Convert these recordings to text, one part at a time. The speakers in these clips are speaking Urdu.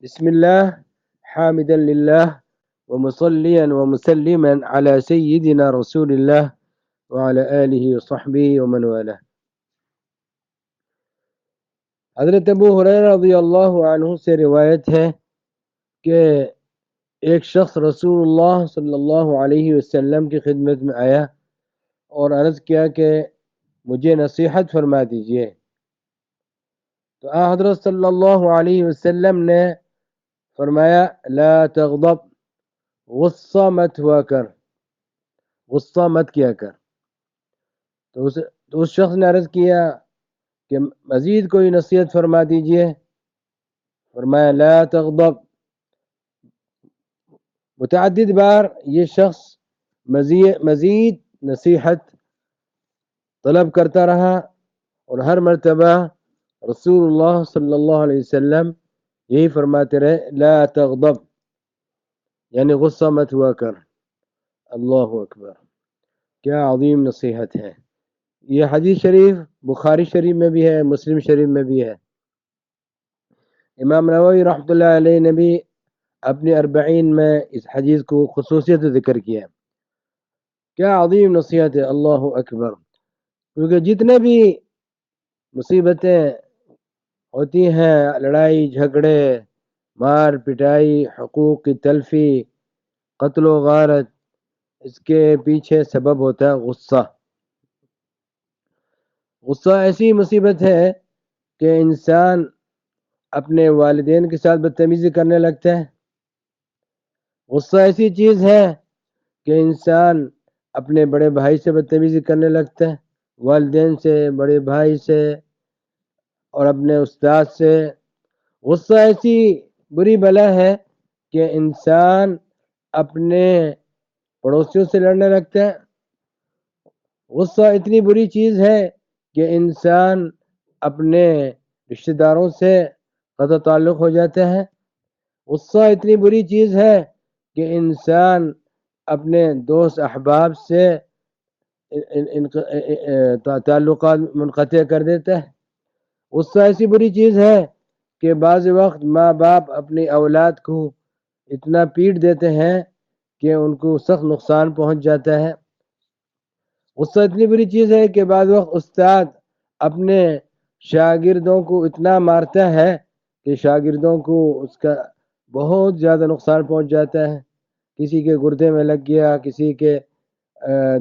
بسم الله حامدا لله ومصليا ومسلما على سيدنا رسول الله وعلى آله وصحبه ومن والاه. حضرت ابو ہریرہ رضی اللہ عنہ سے روایت ہے کہ ایک شخص رسول اللہ صلی اللہ علیہ وسلم کی خدمت میں آیا اور عرض کیا کہ مجھے نصیحت فرما دیجئے. تو حضرت صلی اللہ علیہ وسلم نے فرمایا لا تغضب، غصہ مت ہوا کر، غصہ مت کیا کر. تو اس شخص نے عرض کیا کہ مزید کوئی نصیحت فرما دیجئے. فرمایا لا تغضب. متعدد بار یہ شخص مزید نصیحت طلب کرتا رہا اور ہر مرتبہ رسول اللہ صلی اللہ علیہ وسلم یہی فرماتے رہے لا تغضب، یعنی غصہ مت ہوا کر. اللہ اکبر، کیا عظیم نصیحت ہے. یہ حدیث شریف بخاری شریف میں بھی ہے، مسلم شریف میں بھی ہے. امام نووی رحمۃ اللہ علیہ نے بھی اپنی 40 میں اس حدیث کو خصوصیت ذکر کیا. کیا عظیم نصیحت ہے، اللہ اکبر. کیونکہ جتنے بھی مصیبتیں ہوتی ہیں، لڑائی جھگڑے، مار پٹائی، حقوق کی تلفی، قتل و غارت، اس کے پیچھے سبب ہوتا ہے غصہ. غصہ ایسی مصیبت ہے کہ انسان اپنے والدین کے ساتھ بدتمیزی کرنے لگتا ہے. غصہ ایسی چیز ہے کہ انسان اپنے بڑے بھائی سے بدتمیزی کرنے لگتا ہے، والدین سے، بڑے بھائی سے اور اپنے استاد سے. غصہ ایسی بری بلا ہے کہ انسان اپنے پڑوسیوں سے لڑنے لگتا ہے. غصہ اتنی بری چیز ہے کہ انسان اپنے رشتہ داروں سے قطع تعلق ہو جاتا ہے. غصہ اتنی بری چیز ہے کہ انسان اپنے دوست احباب سے تعلقات منقطع کر دیتا ہے. غصہ ایسی بری چیز ہے کہ بعض وقت ماں باپ اپنی اولاد کو اتنا پیٹ دیتے ہیں کہ ان کو سخت نقصان پہنچ جاتا ہے. غصہ اتنی بری چیز ہے کہ بعض وقت استاد اپنے شاگردوں کو اتنا مارتا ہے کہ شاگردوں کو اس کا بہت زیادہ نقصان پہنچ جاتا ہے. کسی کے گردے میں لگ گیا، کسی کے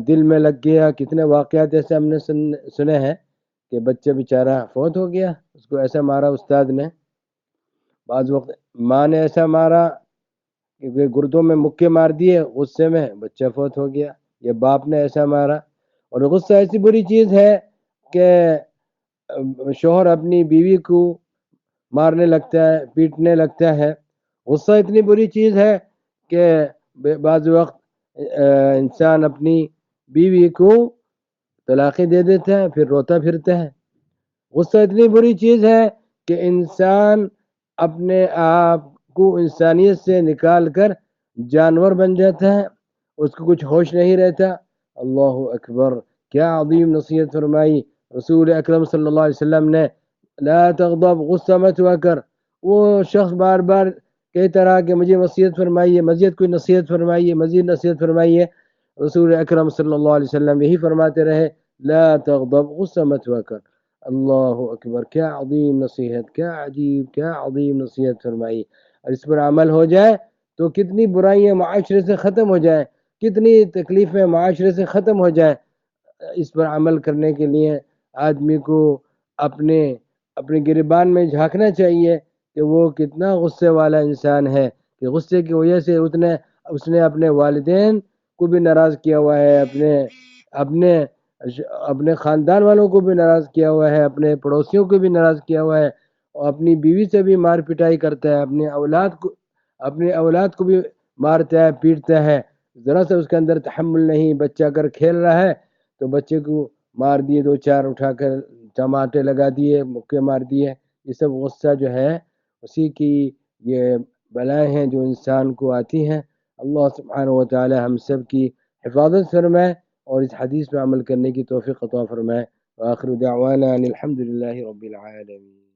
دل میں لگ گیا. کتنے واقعات ایسے ہم نے سنے ہیں کہ بچہ بیچارہ فوت ہو گیا، اس کو ایسا مارا استاد نے. بعض وقت ماں نے ایسا مارا کہ گردوں میں مکے مار دیے، غصے میں بچہ فوت ہو گیا. یا باپ نے ایسا مارا. اور غصہ ایسی بری چیز ہے کہ شوہر اپنی بیوی کو مارنے لگتا ہے، پیٹنے لگتا ہے. غصہ اتنی بری چیز ہے کہ بعض وقت انسان اپنی بیوی کو طلاقیں دے دیتا ہے، پھر روتا پھرتا ہے. غصہ اتنی بری چیز ہے کہ انسان اپنے آپ کو انسانیت سے نکال کر جانور بن جاتا ہے، اس کو کچھ ہوش نہیں رہتا. اللہ اکبر، کیا عظیم نصیحت فرمائی رسول اکرم صلی اللہ علیہ وسلم نے. لا تغضب، غصہ مت ہوا کر. وہ شخص بار بار کہتا رہا کہ مجھے نصیحت فرمائیے، مزید کوئی نصیحت فرمائیے، مزید نصیحت فرمائیے. رسول اکرم صلی اللہ علیہ وسلم یہی فرماتے رہے لا تغضب، غصہ مت ہوا کر. اللہ اکبر، کیا عظیم نصیحت، کیا عجیب، کیا عظیم نصیحت فرمائی. اور اس پر عمل ہو جائے تو کتنی برائیاں معاشرے سے ختم ہو جائیں، کتنی تکلیفیں معاشرے سے ختم ہو جائیں. اس پر عمل کرنے کے لیے آدمی کو اپنے گریبان میں جھانکنا چاہیے کہ وہ کتنا غصے والا انسان ہے، کہ غصے کی وجہ سے اس نے اپنے والدین کو بھی ناراض کیا ہوا ہے، اپنے خاندان والوں کو بھی ناراض کیا ہوا ہے، اپنے پڑوسیوں کو بھی ناراض کیا ہوا ہے، اور اپنی بیوی سے بھی مار پٹائی کرتا ہے، اپنی اولاد کو بھی مارتا ہے، پیٹتا ہے. ذرا سا اس کے اندر تحمل نہیں. بچہ اگر کھیل رہا ہے تو بچے کو مار دیے، 2-4 اٹھا کر ٹماٹے لگا دیے، مکے مار دیے. یہ سب غصہ جو ہے اسی کی یہ بلائیں ہیں جو انسان کو آتی ہیں. اللہ سبحانہ و تعالی ہم سب کی حفاظت فرمائے اور اس حدیث پہ عمل کرنے کی توفیق عطا فرمائے. وآخر دعوانا ان الحمد للہ رب العالمین.